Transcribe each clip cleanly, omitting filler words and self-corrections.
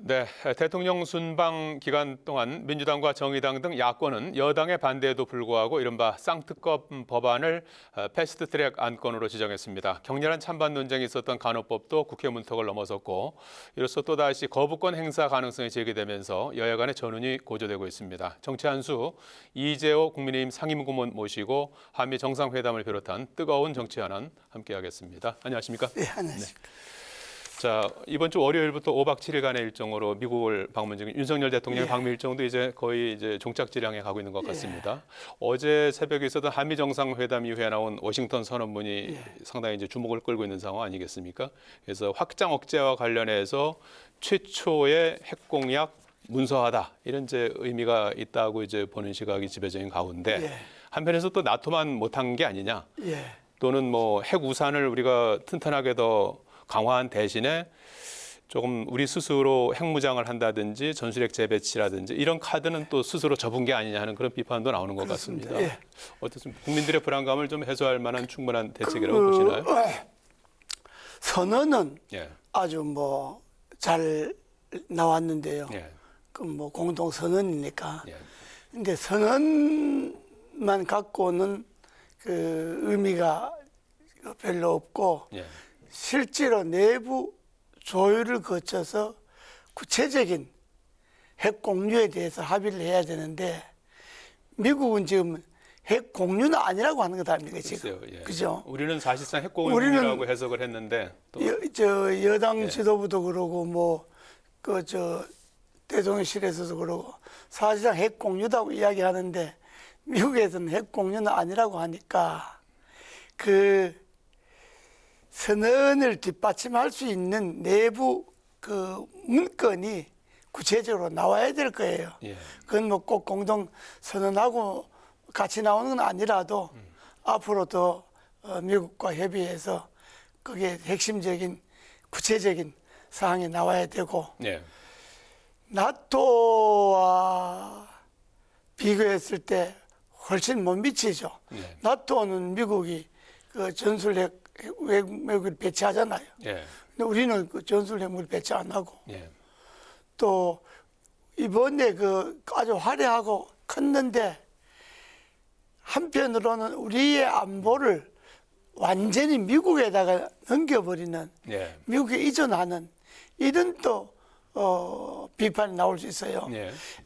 네, 대통령 순방 기간 동안 민주당과 정의당 등 야권은 여당의 반대에도 불구하고 이른바 쌍특검 법안을 패스트트랙 안건으로 지정했습니다. 격렬한 찬반 논쟁이 있었던 간호법도 국회 문턱을 넘어섰고 이로써 또다시 거부권 행사 가능성이 제기되면서 여야 간의 전운이 고조되고 있습니다. 정치 한수 이재호 국민의힘 상임고문 모시고 한미 정상회담을 비롯한 뜨거운 정치 현안 함께하겠습니다. 안녕하십니까? 네, 안녕하십니까. 자, 이번 주 월요일부터 5박 7일간의 일정으로 미국을 방문 중인 윤석열 대통령의 방미 일정도 이제 거의 종착지량에 가고 있는 것 같습니다. 어제 새벽에 있었던 한미 정상회담 이후에 나온 워싱턴 선언문이 상당히 이제 주목을 끌고 있는 상황 아니겠습니까? 그래서 확장 억제와 관련해서 최초의 핵 공약 문서하다 이런 이제 의미가 있다고 이제 보는 시각이 지배적인 가운데 한편에서 또 나토만 못한 게 아니냐? 또는 뭐 핵 우산을 우리가 튼튼하게 더 강화한 대신에 조금 우리 스스로 핵무장을 한다든지 전술핵 재배치라든지 이런 카드는 또 스스로 접은 게 아니냐 하는 그런 비판도 나오는 것 그렇습니다. 같습니다. 어떻습니까? 국민들의 불안감을 좀 해소할 만한 충분한 대책이라고 보시나요? 선언은 아주 잘 나왔는데요. 그 공동 선언이니까. 근데 선언만 갖고는 그 의미가 별로 없고 실제로 내부 조율을 거쳐서 구체적인 핵 공유에 대해서 합의를 해야 되는데 미국은 지금 핵 공유는 아니라고 하는 것 아닙니까 지금? 그죠? 우리는 사실상 핵 공유라고 해석을 했는데 또 여당 지도부도 그러고 대통령실에서도 그러고 사실상 핵 공유다고 이야기하는데 미국에서는 핵 공유는 아니라고 하니까 그 선언을 뒷받침할 수 있는 내부 그 문건이 구체적으로 나와야 될 거예요. 그건 꼭 공동 선언하고 같이 나오는 건 아니라도 앞으로 더 미국과 협의해서 그게 핵심적인 구체적인 사항이 나와야 되고 나토와 비교했을 때 훨씬 못 미치죠. 나토는 미국이 그 전술핵 핵무기를 배치하잖아요. 근데 우리는 그 전술핵무기를 배치 안 하고 또 이번에 그 아주 화려하고 컸는데 한편으로는 우리의 안보를 완전히 미국에다가 넘겨버리는 미국에 이전하는 이런 또 비판이 나올 수 있어요.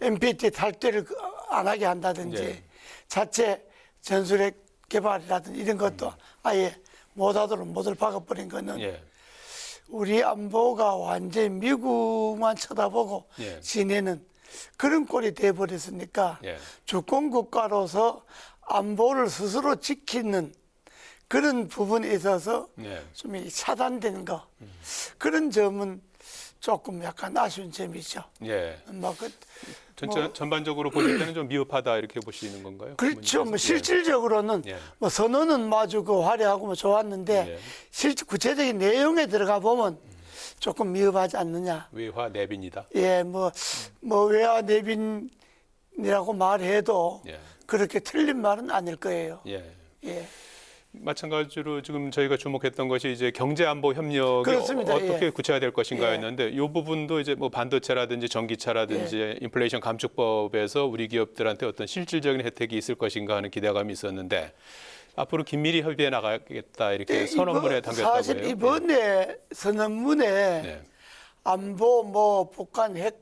NPT 탈퇴를 안 하게 한다든지 자체 전술핵 개발이라든지 이런 것도 아예 못하도록 못을 박아버린 거는 우리 안보가 완전히 미국만 쳐다보고 지내는 그런 꼴이 돼버렸으니까 주권 국가로서 안보를 스스로 지키는 그런 부분에 있어서 좀 차단되는 거 그런 점은 조금 약간 아쉬운 점이죠. 전반적으로 보실 때는 좀 미흡하다 이렇게 보시는 건가요? 그렇죠. 실질적으로는 선언은 아주 화려하고 좋았는데 실제 구체적인 내용에 들어가 보면 조금 미흡하지 않느냐. 외화 내빈이다. 외화 내빈이라고 말해도 그렇게 틀린 말은 아닐 거예요. 마찬가지로 지금 저희가 주목했던 것이 이제 경제안보 협력이 그렇습니다. 어떻게 구체화될 것인가였는데 이 부분도 이제 반도체라든지 전기차라든지 인플레이션 감축법에서 우리 기업들한테 어떤 실질적인 혜택이 있을 것인가 하는 기대감이 있었는데 앞으로 긴밀히 협의해 나가겠다 이렇게 선언문에 담겼다고 해요. 사실 이번에 선언문에 안보 북한 핵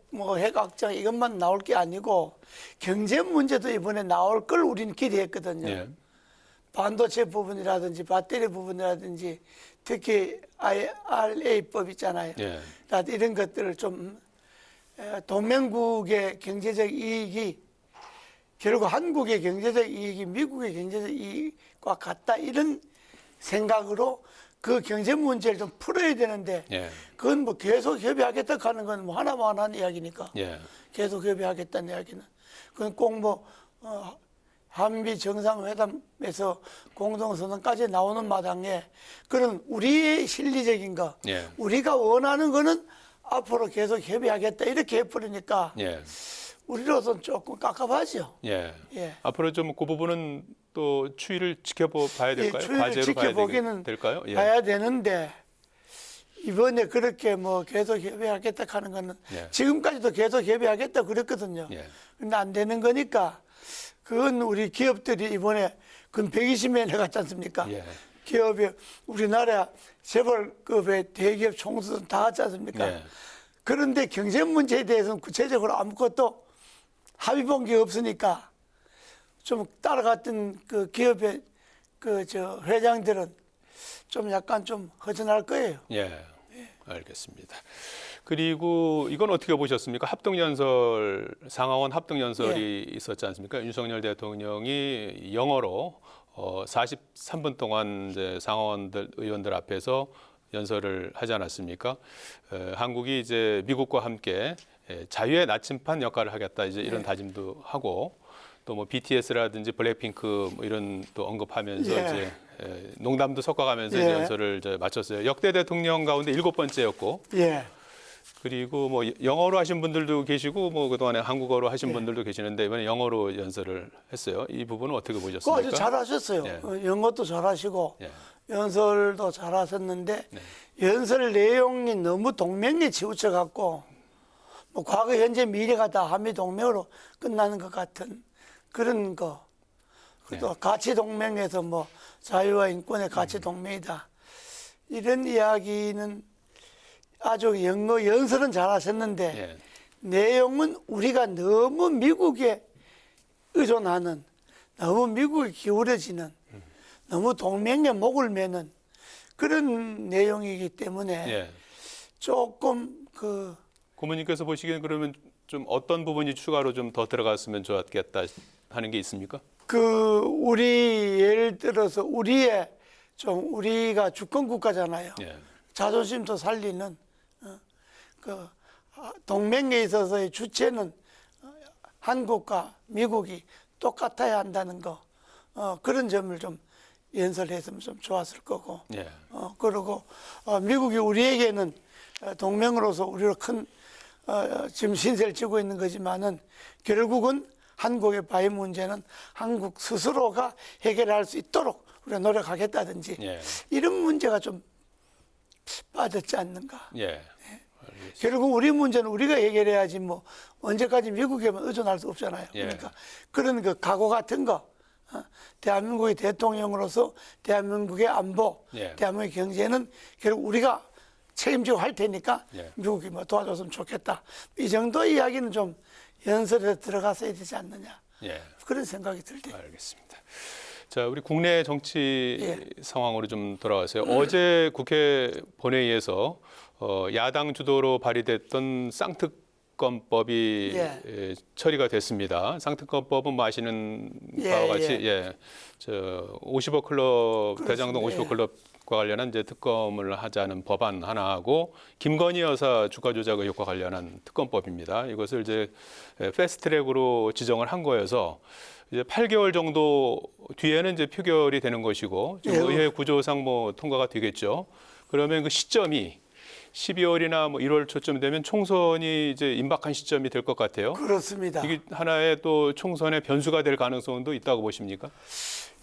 확장 이것만 나올 게 아니고 경제 문제도 이번에 나올 걸 우리는 기대했거든요. 반도체 부분이라든지 배터리 부분이라든지 특히 IRA법 있잖아요. 이런 것들을 좀 동맹국의 경제적 이익이 결국 한국의 경제적 이익이 미국의 경제적 이익과 같다 이런 생각으로 그 경제 문제를 좀 풀어야 되는데 그건 계속 협의하겠다 하는 건 하나만 하는 이야기니까 계속 협의하겠다는 이야기는 그건 꼭 한미 정상회담에서 공동선언까지 나오는 마당에 그런 우리의 실리적인 거 우리가 원하는 거는 앞으로 계속 협의하겠다 이렇게 해버리니까 우리로서는 조금 깝깝하죠. 앞으로 좀 그 부분은 또 추이를 지켜봐야 될까요? 추이를 과제로 지켜보기는 될까요? 봐야 되는데 이번에 그렇게 뭐 계속 협의하겠다 하는 거는 예. 지금까지도 계속 협의하겠다 그랬거든요. 예. 근데 안 되는 거니까 그건 우리 기업들이 이번에 근 120명 해갔지 않습니까? 예. 기업이 우리나라 재벌급의 대기업 총수는 다 갔지 않습니까? 예. 그런데 경쟁 문제에 대해서는 구체적으로 아무것도 합의 본 게 없으니까 좀 따라갔던 그 기업의 그 저 회장들은 좀 약간 좀 허전할 거예요. 예. 알겠습니다. 그리고 이건 어떻게 보셨습니까? 합동연설, 상하원 합동연설이 있었지 않습니까? 윤석열 대통령이 영어로 43분 동안 이제 상하원들 의원들 앞에서 연설을 하지 않았습니까? 한국이 이제 미국과 함께 자유의 나침판 역할을 하겠다 이제 이런 다짐도 하고 또 뭐 BTS라든지 블랙핑크 뭐 이런 또 언급하면서 이제 농담도 섞어가면서 이제 연설을 이제 마쳤어요. 역대 대통령 가운데 7번째였고. 예. 그리고 뭐 영어로 하신 분들도 계시고 뭐 그동안에 한국어로 하신 분들도 계시는데 이번에 영어로 연설을 했어요. 이 부분은 어떻게 그거 보셨습니까? 아주 잘하셨어요. 예. 영어도 잘하시고 예. 연설도 잘하셨는데 연설 내용이 너무 동맹에 치우쳐 갖고 뭐 과거, 현재, 미래가 다 한미 동맹으로 끝나는 것 같은 그런 거. 또 가치 동맹에서 뭐 자유와 인권의 가치 동맹이다. 이런 이야기는 아주 영어 연설은 잘하셨는데 예. 내용은 우리가 너무 미국에 의존하는, 너무 미국에 기울어지는, 너무 동맹에 목을 매는 그런 내용이기 때문에 예. 조금 그 고모님께서 보시기엔 그러면 좀 어떤 부분이 추가로 좀 더 들어갔으면 좋았겠다 하는 게 있습니까? 우리 예를 들어서 우리가 주권 국가잖아요. 예. 자존심도 살리는 동맹에 있어서의 주체는 한국과 미국이 똑같아야 한다는 거 그런 점을 좀 연설했으면 좀 좋았을 거고 예. 그리고 미국이 우리에게는 동맹으로서 우리로 큰 지금 신세를 지고 있는 거지만은 결국은 한국의 바위 문제는 한국 스스로가 해결할 수 있도록 우리가 노력하겠다든지 예. 이런 문제가 좀 빠졌지 않는가. 예. 결국 우리 문제는 우리가 해결해야지 뭐 언제까지 미국에만 의존할 수 없잖아요. 예. 그러니까 그런 그 각오 같은 거 대한민국의 대통령으로서 대한민국의 안보, 예. 대한민국의 경제는 결국 우리가 책임지고 할 테니까 예. 미국이 뭐 도와줬으면 좋겠다. 이 정도 이야기는 좀 연설에 들어갔어야 되지 않느냐. 예. 그런 생각이 들대요. 알겠습니다. 자, 우리 국내 정치 예. 상황으로 좀 돌아가세요. 어제 국회 본회의에서 야당 주도로 발의됐던 쌍특검법이 예. 처리가 됐습니다. 쌍특검법은 뭐 아시는 바와 같이 저 50억 클럽 그렇습니다. 대장동 50억 클럽과 관련한 이제 특검을 하자는 법안 하나하고 김건희 여사 주가 조작 의혹과 관련한 특검법입니다. 이것을 이제 패스트트랙으로 지정을 한 거여서 이제 8개월 정도 뒤에는 이제 표결이 되는 것이고 지금 예. 의회 구조상 뭐 통과가 되겠죠. 그러면 그 시점이 12월이나 뭐 1월 초쯤 되면 총선이 이제 임박한 시점이 될 것 같아요. 그렇습니다. 이게 하나의 또 총선의 변수가 될 가능성도 있다고 보십니까?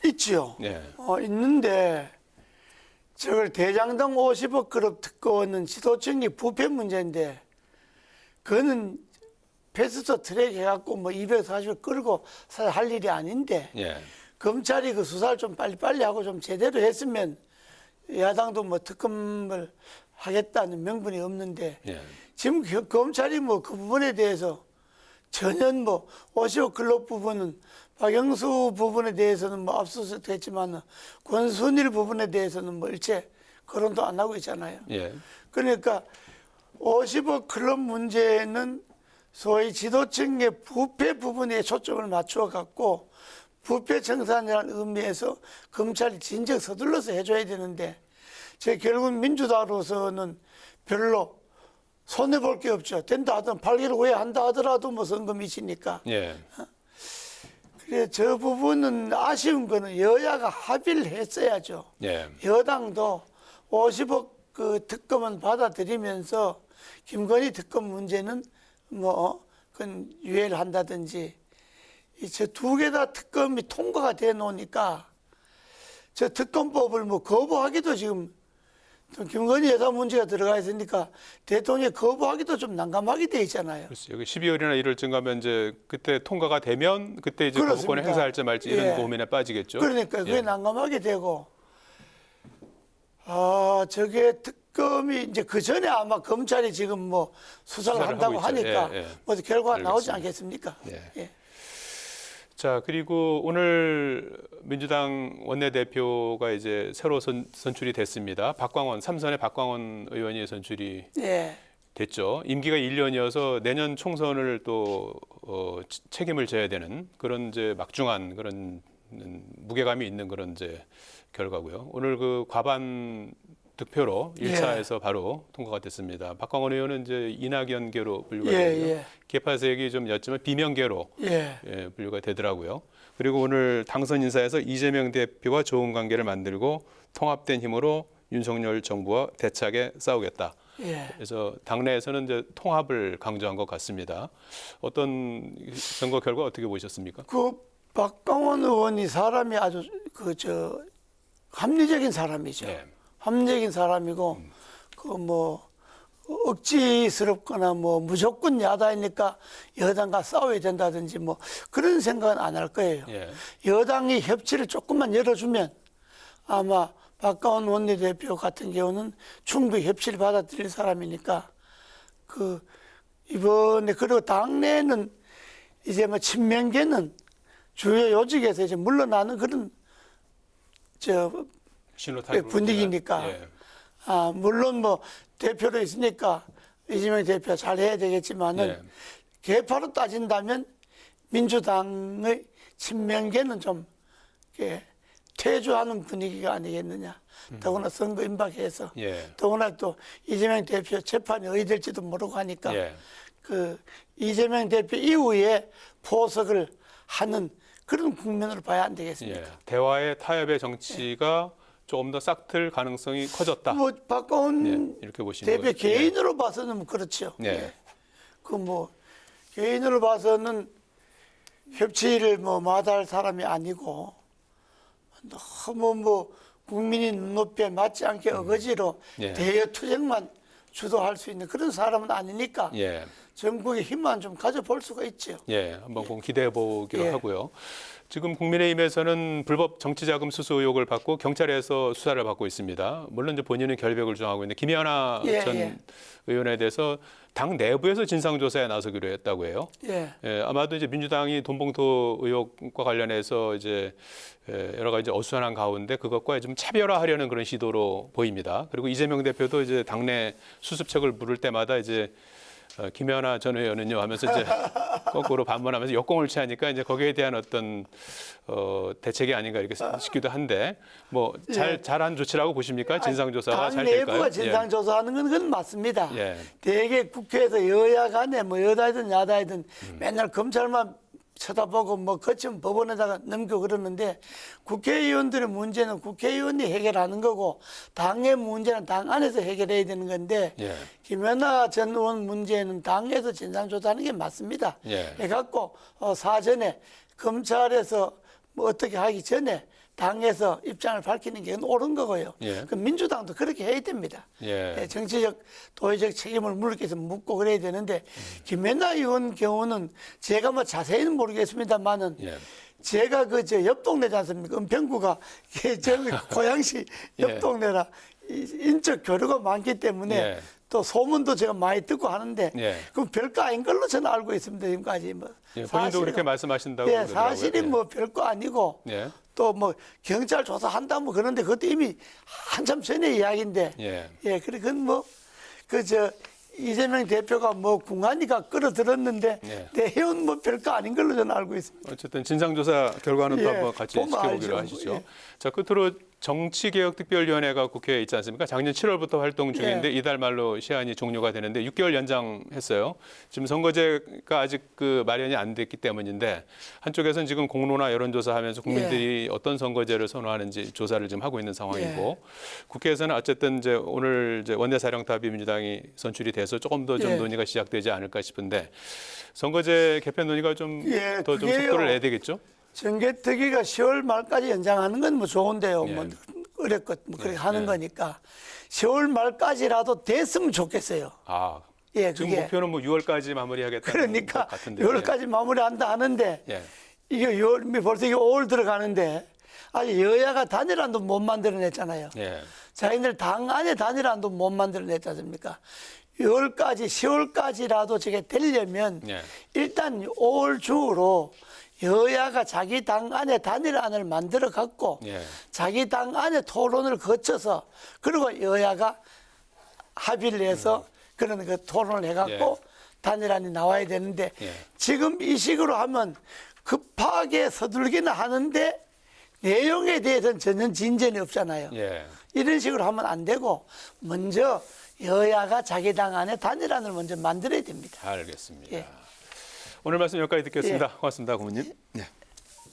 있지요. 예. 있는데 저걸 대장동 50억 그룹 특검은 지도층이 부패 문제인데 그거는 패스트 트랙 해갖고 뭐 240을 끌고 사실 할 일이 아닌데 예. 검찰이 그 수사를 좀 빨리빨리 하고 좀 제대로 했으면 야당도 뭐 특검을 하겠다는 명분이 없는데 예. 지금 검찰이 뭐 그 부분에 대해서 전혀 뭐 50억 클럽 부분은 박영수 부분에 대해서는 뭐 압수수색 됐지만 권순일 부분에 대해서는 뭐 일체 거론도 안 하고 있잖아요. 예. 그러니까 50억 클럽 문제는 소위 지도층의 부패 부분에 초점을 맞추어 갖고 부패 청산이라는 의미에서 검찰이 진작 서둘러서 해줘야 되는데 결국 민주당으로서는 별로 손해볼 게 없죠. 된다 하든 8개월 후에 한다 하더라도 뭐 선거 미치니까. 예. 그래 저 부분은 아쉬운 거는 여야가 합의를 했어야죠. 예. 여당도 50억 그 특검은 받아들이면서 김건희 특검 문제는 뭐 그건 유예를 한다든지 저 두 개 다 특검이 통과가 돼 놓으니까 저 특검법을 뭐 거부하기도 지금 또 김건희 여사 문제가 들어가 있으니까 대통령이 거부하기도 좀 난감하게 돼 있잖아요. 글쎄요. 여기 12월이나 이럴쯤 가면 이제 그때 통과가 되면 그때 이제 그렇습니다. 거부권을 행사할지 말지 이런 예. 고민에 빠지겠죠. 그러니까 그게 예. 난감하게 되고, 저게 특검이 이제 그 전에 아마 검찰이 지금 뭐 수사를 수사를 한다고 하고 있죠. 하니까 예, 예. 뭐 결과가 나오지 알겠습니다. 않겠습니까? 예. 예. 자, 그리고 오늘 민주당 원내대표가 이제 새로 선출이 됐습니다. 박광원, 삼선의 박광원 의원이 선출이 예. 됐죠. 임기가 1년이어서 내년 총선을 또 책임을 져야 되는 그런 이제 막중한 그런 무게감이 있는 그런 이제 결과고요. 오늘 그 과반 득표로 1차에서 바로 통과가 됐습니다. 박광원 의원은 이제 이낙연계로 분류가 되고요. 예. 개파색이 좀 였지만 비명계로 예. 분류가 되더라고요. 그리고 오늘 당선 인사에서 이재명 대표와 좋은 관계를 만들고 통합된 힘으로 윤석열 정부와 대차게 싸우겠다. 예. 그래서 당내에서는 이제 통합을 강조한 것 같습니다. 어떤 선거 결과 어떻게 보셨습니까? 그 박광원 의원이 사람이 아주 합리적인 사람이죠. 네. 합리적인 사람이고 그 뭐 억지스럽거나 뭐 무조건 야당이니까 여당과 싸워야 된다든지 뭐 그런 생각은 안 할 거예요. 예. 여당이 협치를 조금만 열어주면 아마 박광원 원내대표 같은 경우는 충분히 협치를 받아들일 사람이니까 그 이번에 그리고 당내는 이제 뭐 친명계는 주요 요직에서 이제 물러나는 그런 신호 타입으로 분위기니까 예. 물론 뭐 대표로 있으니까 이재명 대표 잘 해야 되겠지만은 예. 개파로 따진다면 민주당의 친명계는 좀 이렇게 퇴조하는 분위기가 아니겠느냐. 더구나 선거 임박해서 예. 더구나 또 이재명 대표 재판이 어디 될지도 모르고 하니까 예. 그 이재명 대표 이후에 포석을 하는 그런 국면으로 봐야 안 되겠습니까? 예. 대화의 타협의 정치가 조금 더 싹틀 가능성이 커졌다. 뭐 박광원 예. 이렇게 보시는 대표 거죠. 개인으로 봐서는 뭐 그렇죠. 예. 그 뭐 개인으로 봐서는 협치를 뭐 마다할 사람이 아니고 너무 뭐 국민의 눈높이에 맞지 않게 어거지로 예. 대여 투쟁만 주도할 수 있는 그런 사람은 아니니까 예. 전국의 힘만 좀 가져볼 수가 있죠. 예, 한번 꼭 기대해 보기로 예. 하고요. 지금 국민의힘에서는 불법 정치자금 수수 의혹을 받고 경찰에서 수사를 받고 있습니다. 물론 이제 본인은 결백을 주장하고 있는데 김연아 예, 전 예. 의원에 대해서 당 내부에서 진상조사에 나서기로 했다고 해요. 예. 예, 아마도 이제 민주당이 돈봉투 의혹과 관련해서 이제 여러 가지 어수선한 가운데 그것과 좀 차별화하려는 그런 시도로 보입니다. 그리고 이재명 대표도 이제 당내 수습책을 물을 때마다 이제 김연아 전 의원은요 하면서 이제 거꾸로 반문하면서 역공을 취하니까 이제 거기에 대한 어떤 대책이 아닌가 이렇게 싶기도 한데 뭐 잘한 조치라고 보십니까? 진상조사가 당 잘 될까요? 내부가 진상조사하는 건 그건 맞습니다. 예. 대개 국회에서 여야 간에 뭐 여당이든 야당이든 맨날 검찰만 쳐다보고 뭐 거치면 법원에다가 넘겨 그러는데 국회의원들의 문제는 국회의원이 해결하는 거고 당의 문제는 당 안에서 해결해야 되는 건데 예. 김연아 전 의원 문제는 당에서 진상조사하는 게 맞습니다. 예. 해갖고 사전에 검찰에서 뭐 어떻게 하기 전에 당에서 입장을 밝히는 게 옳은 거고요. 예. 그 민주당도 그렇게 해야 됩니다. 예. 정치적, 도의적 책임을 물께서 묻고 그래야 되는데 김연아 의원 경우는 제가 뭐 자세히는 모르겠습니다만은 예. 제가 옆 동네지 않습니까? 은평구가 저 고양시 옆 예. 동네라 인적 교류가 많기 때문에 예. 또 소문도 제가 많이 듣고 하는데 예. 그럼 별거 아닌 걸로 저는 알고 있습니다. 지금까지 뭐. 예, 본인도 그렇게 말씀하신다고 그러더라고요. 사실이 예. 뭐 별거 아니고 예. 또 뭐 경찰 조사한다 뭐 그런데 그것도 이미 한참 전의 이야기인데 예. 그래 그건 뭐 이재명 대표가 뭐 궁하니까 끌어들었는데 예. 내용은 뭐 별거 아닌 걸로 저는 알고 있습니다. 어쨌든 진상조사 결과는 또 예, 한번 같이 보면 지켜보기로 알죠. 하시죠. 예. 자, 끝으로 정치개혁특별위원회가 국회에 있지 않습니까? 작년 7월부터 활동 중인데 이달 말로 시한이 종료가 되는데 6개월 연장했어요. 지금 선거제가 아직 그 마련이 안 됐기 때문인데 한쪽에서는 지금 공론화 여론조사하면서 국민들이 어떤 선거제를 선호하는지 조사를 지금 하고 있는 상황이고 국회에서는 어쨌든 이제 오늘 이제 원내사령탑이 민주당이 선출이 돼서 조금 더 좀 논의가 시작되지 않을까 싶은데 선거제 개편 논의가 좀 더 좀 그게요. 속도를 내야 되겠죠? 정개특위가 10월 말까지 연장하는 건 뭐 좋은데요. 예. 뭐 어렵고 뭐 그렇게 하는 거니까 10월 말까지라도 됐으면 좋겠어요. 아, 예, 지금 그게. 목표는 뭐 6월까지 마무리하겠다는 그러니까 것 같은데. 6월까지 마무리한다 하는데 예. 이게 6월, 벌써 이게 5월 들어가는데 아직 여야가 단일안도 못 만들어냈잖아요. 예. 자기들 당 안에 단일안도 못 만들어냈지 않습니까? 6월까지, 10월까지라도 저게 되려면 예. 일단 5월 중으로 여야가 자기 당 안에 단일안을 만들어 갖고 예. 자기 당 안에 토론을 거쳐서 그리고 여야가 합의를 해서 그런 그 토론을 해갖고 단일안이 나와야 되는데 예. 지금 이 식으로 하면 급하게 서둘기는 하는데 내용에 대해서는 전혀 진전이 없잖아요. 예. 이런 식으로 하면 안 되고 먼저 여야가 자기 당 안에 단일안을 먼저 만들어야 됩니다. 알겠습니다. 예. 오늘 말씀 여기까지 듣겠습니다. 예. 고맙습니다, 고모님. 네.